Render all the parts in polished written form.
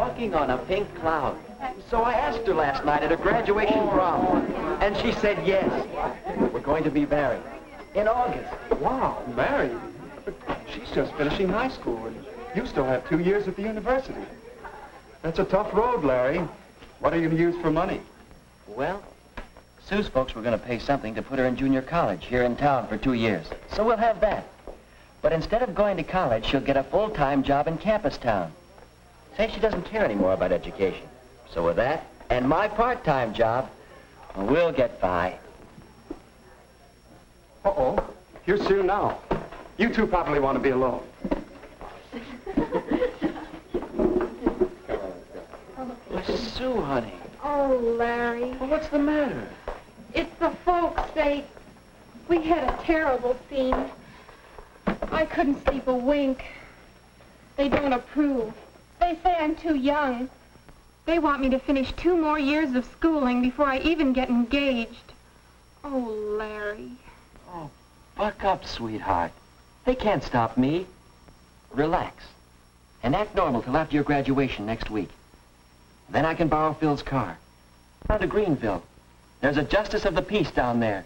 walking on a pink cloud. So I asked her last night at her graduation prom, and she said yes. We're going to be married in August. Wow, married? But she's just finishing high school, and you still have 2 years at the university. That's a tough road, Larry. What are you going to use for money? Well, Sue's folks were going to pay something to put her in junior college here in town for 2 years. So we'll have that. But instead of going to college, she'll get a full-time job in campus town. Say she doesn't care anymore about education. So with that and my part-time job, we'll get by. Uh-oh. Here's Sue now. You two probably want to be alone. Sue, honey. Oh, Larry. Well, what's the matter? It's the folks' sake. We had a terrible scene. I couldn't sleep a wink. They don't approve. They say I'm too young. They want me to finish 2 more years of schooling before I even get engaged. Oh, Larry. Oh, buck up, sweetheart. They can't stop me. Relax. And act normal till after your graduation next week. Then I can borrow Phil's car. Down to Greenville. There's a justice of the peace down there.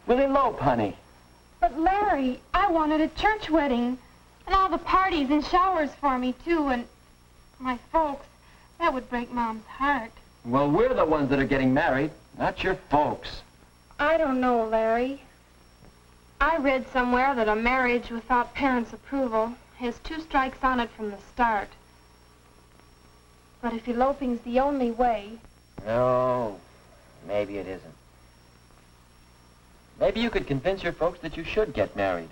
We'll elope, honey. But, Larry, I wanted a church wedding. And all the parties and showers for me, too, and my folks. That would break Mom's heart. Well, we're the ones that are getting married, not your folks. I don't know, Larry. I read somewhere that a marriage without parents' approval has 2 strikes on it from the start. But if eloping's the only way... No, maybe it isn't. Maybe you could convince your folks that you should get married.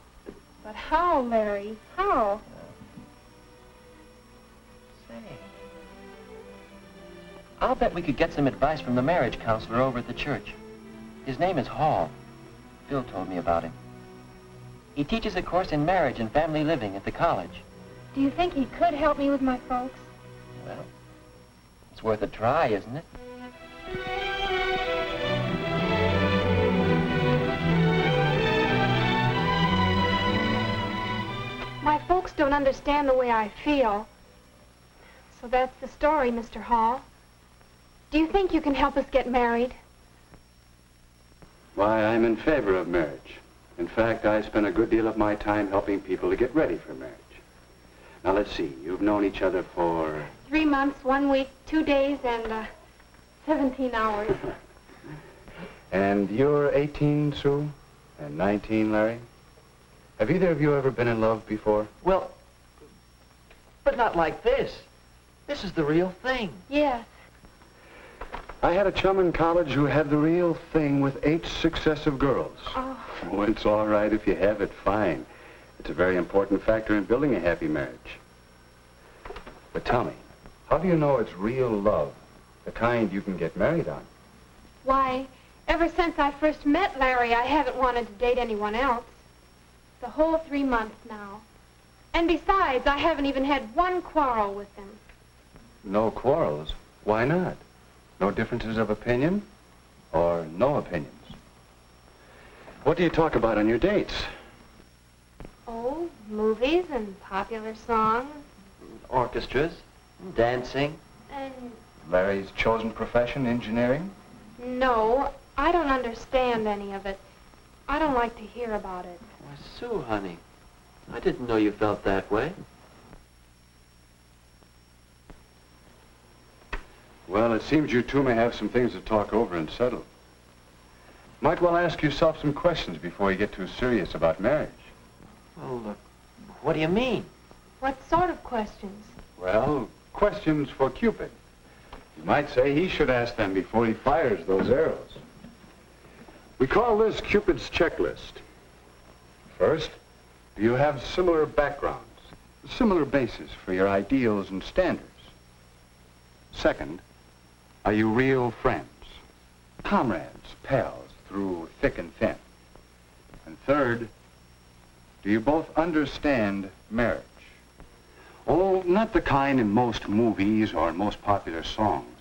But how, Larry? How? Say, I'll bet we could get some advice from the marriage counselor over at the church. His name is Hall. Phil told me about him. He teaches a course in marriage and family living at the college. Do you think he could help me with my folks? Well, it's worth a try, isn't it? My folks don't understand the way I feel. So that's the story, Mr. Hall. Do you think you can help us get married? Why, I'm in favor of marriage. In fact, I spend a good deal of my time helping people to get ready for marriage. Now, let's see. You've known each other for... 3 months, 1 week, 2 days, and 17 hours. And you're 18, Sue? And 19, Larry? Have either of you ever been in love before? Well, but not like this. This is the real thing. Yes. I had a chum in college who had the real thing with 8 successive girls. Oh. Oh, it's all right if you have it, fine. It's a very important factor in building a happy marriage. But tell me, how do you know it's real love, the kind you can get married on? Why, ever since I first met Larry, I haven't wanted to date anyone else. The whole 3 months now. And besides, I haven't even had 1 quarrel with him. No quarrels? Why not? No differences of opinion? Or no opinions? What do you talk about on your dates? Oh, movies and popular songs. Orchestras, dancing. And Larry's chosen profession, engineering? no, I don't understand any of it. I don't like to hear about it. Why, Sue, honey, I didn't know you felt that way. Well, it seems you two may have some things to talk over and settle. Might well ask yourself some questions before you get too serious about marriage. Well, what do you mean? What sort of questions? Well, questions for Cupid. You might say he should ask them before he fires those arrows. We call this Cupid's checklist. First, do you have similar backgrounds, similar bases for your ideals and standards? Second, are you real friends, comrades, pals through thick and thin? And third, do you both understand marriage? Oh, not the kind in most movies or in most popular songs,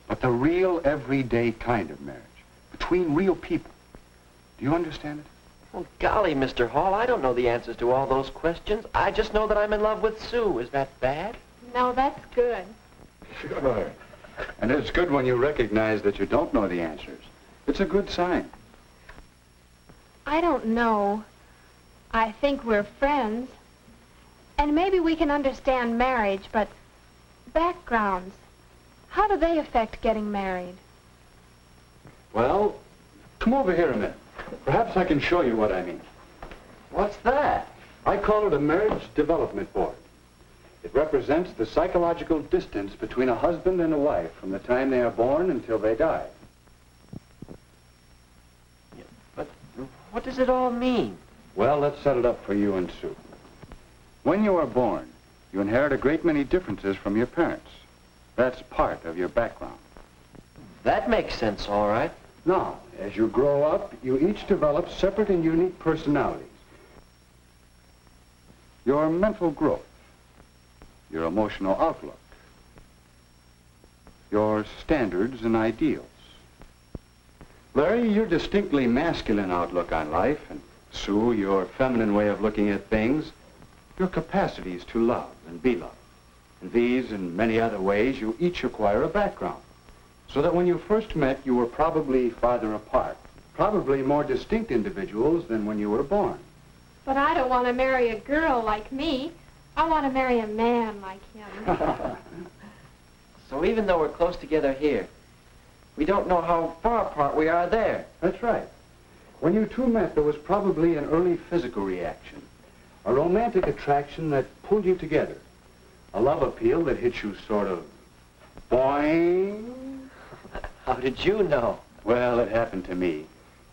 but the real everyday kind of marriage, between real people. Do you understand it? Well, golly, Mr. Hall, I don't know the answers to all those questions. I just know that I'm in love with Sue. Is that bad? No, that's good. Sure. And it's good when you recognize that you don't know the answers. It's a good sign. I don't know. I think we're friends. And maybe we can understand marriage, but backgrounds, how do they affect getting married? Well, come over here a minute. Perhaps I can show you what I mean. What's that? I call it a marriage development board. It represents the psychological distance between a husband and a wife from the time they are born until they die. But what does it all mean? Well, let's set it up for you and Sue. When you are born, you inherit a great many differences from your parents. That's part of your background. That makes sense, all right. Now, as you grow up, you each develop separate and unique personalities. Your mental growth, your emotional outlook, your standards and ideals. Larry, your distinctly masculine outlook on life, and Sue, your feminine way of looking at things, your capacities to love and be loved. In these and many other ways, you each acquire a background, so that when you first met, you were probably farther apart, probably more distinct individuals than when you were born. But I don't want to marry a girl like me. I want to marry a man like him. So even though we're close together here, we don't know how far apart we are there. That's right. When you two met, there was probably an early physical reaction, a romantic attraction that pulled you together, a love appeal that hit you sort of boing. How did you know? Well, it happened to me.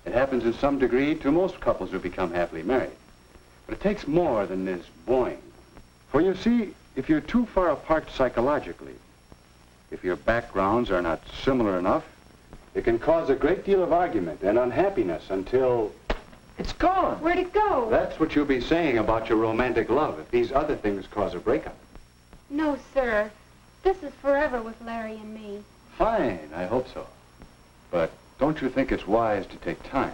It happens in some degree to most couples who become happily married. But it takes more than this boing. For you see, if you're too far apart psychologically, if your backgrounds are not similar enough, it can cause a great deal of argument and unhappiness until... It's gone. Where'd it go? That's what you'll be saying about your romantic love if these other things cause a breakup. No, sir. This is forever with Larry and me. Fine, I hope so. But don't you think it's wise to take time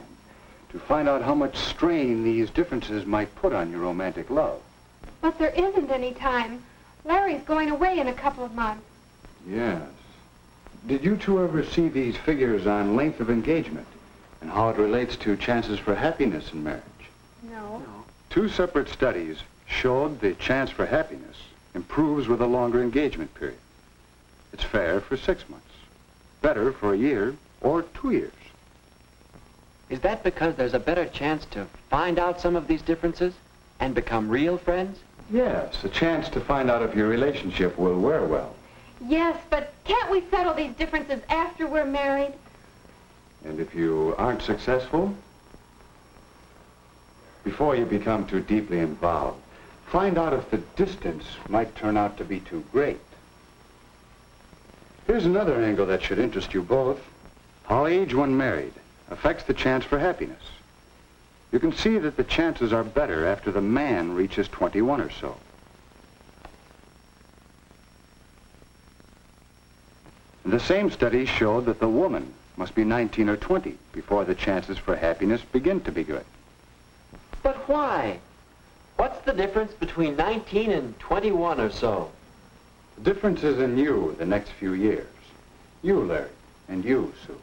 to find out how much strain these differences might put on your romantic love? But there isn't any time. Larry's going away in a couple of months. Yes. Did you two ever see these figures on length of engagement and how it relates to chances for happiness in marriage? No. Two separate studies showed the chance for happiness improves with a longer engagement period. It's fair for 6 months, better for a year or 2 years. Is that because there's a better chance to find out some of these differences and become real friends? Yes, a chance to find out if your relationship will wear well. Yes, but can't we settle these differences after we're married? And if you aren't successful, before you become too deeply involved, find out if the distance might turn out to be too great. Here's another angle that should interest you both. How age when married affects the chance for happiness. You can see that the chances are better after the man reaches 21 or so. And the same study showed that the woman must be 19 or 20 before the chances for happiness begin to be good. But why? What's the difference between 19 and 21 or so? The difference is in you the next few years. You, Larry, and you, Sue.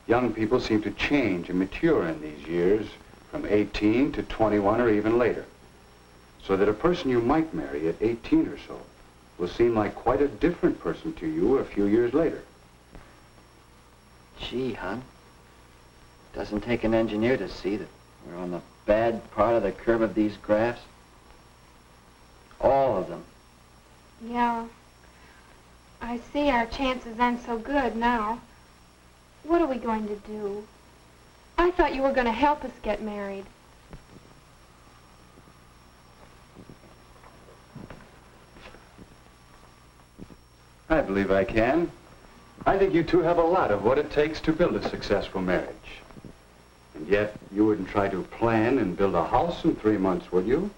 Young people seem to change and mature in these years from 18 to 21 or even later. So that a person you might marry at 18 or so will seem like quite a different person to you a few years later. Gee, hon, doesn't take an engineer to see that we're on the bad part of the curve of these graphs. All of them. Yeah. I see our chances aren't so good now. What are we going to do? I thought you were going to help us get married. I believe I can. I think you two have a lot of what it takes to build a successful marriage. And yet, you wouldn't try to plan and build a house in 3 months, would you?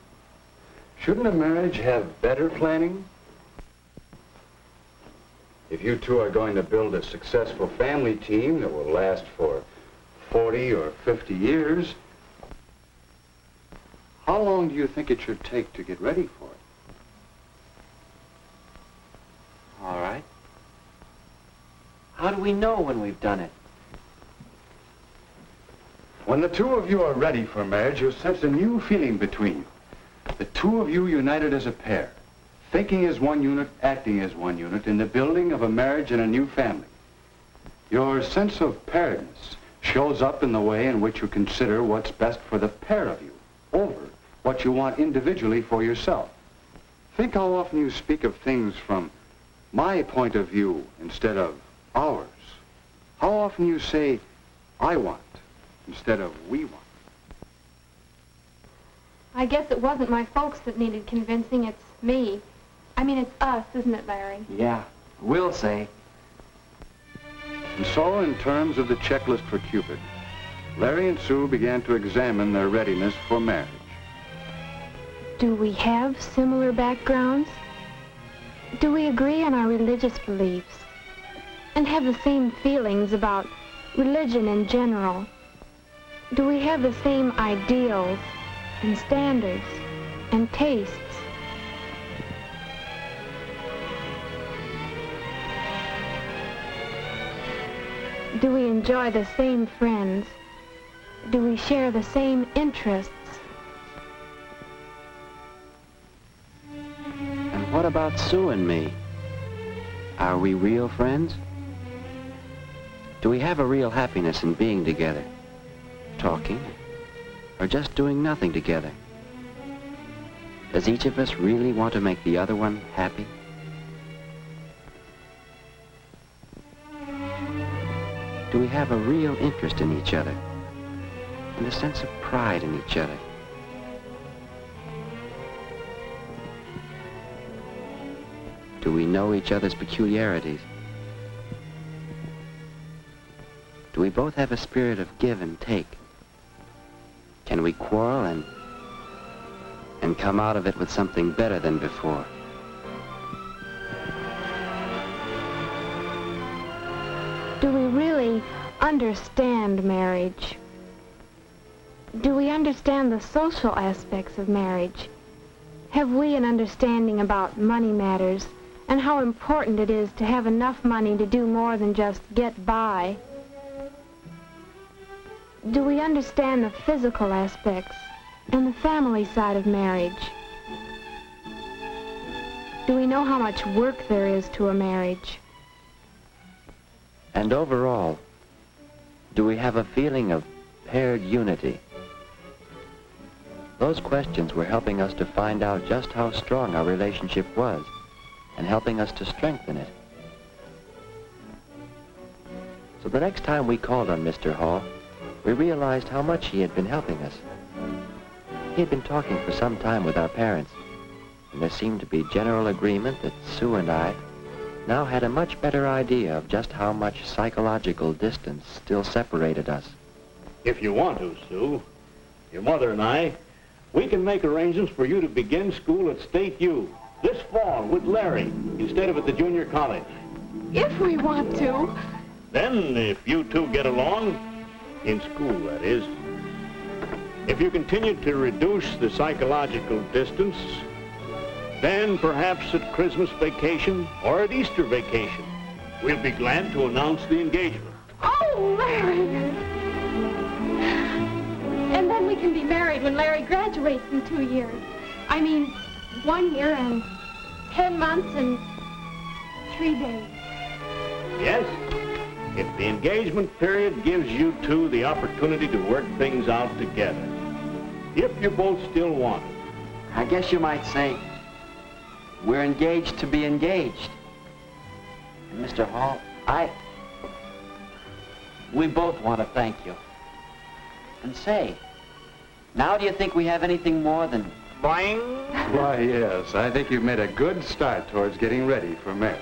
Shouldn't a marriage have better planning? If you two are going to build a successful family team that will last for 40 or 50 years, how long do you think it should take to get ready for it? All right. we know when we've done it? When the two of you are ready for marriage, you'll sense a new feeling between you. The two of you united as a pair, thinking as one unit, acting as one unit, in the building of a marriage and a new family. Your sense of pairedness shows up in the way in which you consider what's best for the pair of you over what you want individually for yourself. Think how often you speak of things from my point of view instead of ours. How often you say, I want, instead of we want. I guess it wasn't my folks that needed convincing, it's me. I mean, it's us, isn't it, Larry? Yeah, we'll say. And so, in terms of the checklist for Cupid, Larry and Sue began to examine their readiness for marriage. Do we have similar backgrounds? Do we agree on our religious beliefs? And have the same feelings about religion in general? Do we have the same ideals and standards and tastes? Do we enjoy the same friends? Do we share the same interests? And what about Sue and me? Are we real friends? Do we have a real happiness in being together? Talking? Or just doing nothing together? Does each of us really want to make the other one happy? Do we have a real interest in each other and a sense of pride in each other? Do we know each other's peculiarities? Do we both have a spirit of give and take? Can we quarrel and come out of it with something better than before? Do we really understand marriage? Do we understand the social aspects of marriage? Have we an understanding about money matters and how important it is to have enough money to do more than just get by? Do we understand the physical aspects and the family side of marriage? Do we know how much work there is to a marriage? And overall, do we have a feeling of paired unity? Those questions were helping us to find out just how strong our relationship was and helping us to strengthen it. So the next time we called on Mr. Hall, we realized how much he had been helping us. He had been talking for some time with our parents, and there seemed to be general agreement that Sue and I now had a much better idea of just how much psychological distance still separated us. If you want to, Sue, your mother and I, we can make arrangements for you to begin school at State U this fall with Larry instead of at the junior college. If we want to. Then, if you two get along, in school, that is, if you continue to reduce the psychological distance, then perhaps at Christmas vacation or at Easter vacation, we'll be glad to announce the engagement. Oh, Larry! And then we can be married when Larry graduates in 2 years. I mean, 1 year and 10 months and 3 days. Yes, if the engagement period gives you two the opportunity to work things out together. If you both still want it. I guess you might say we're engaged to be engaged. And Mr. Hall, we both want to thank you. And say, now do you think we have anything more than... Boing! Why, yes, I think you've made a good start towards getting ready for marriage.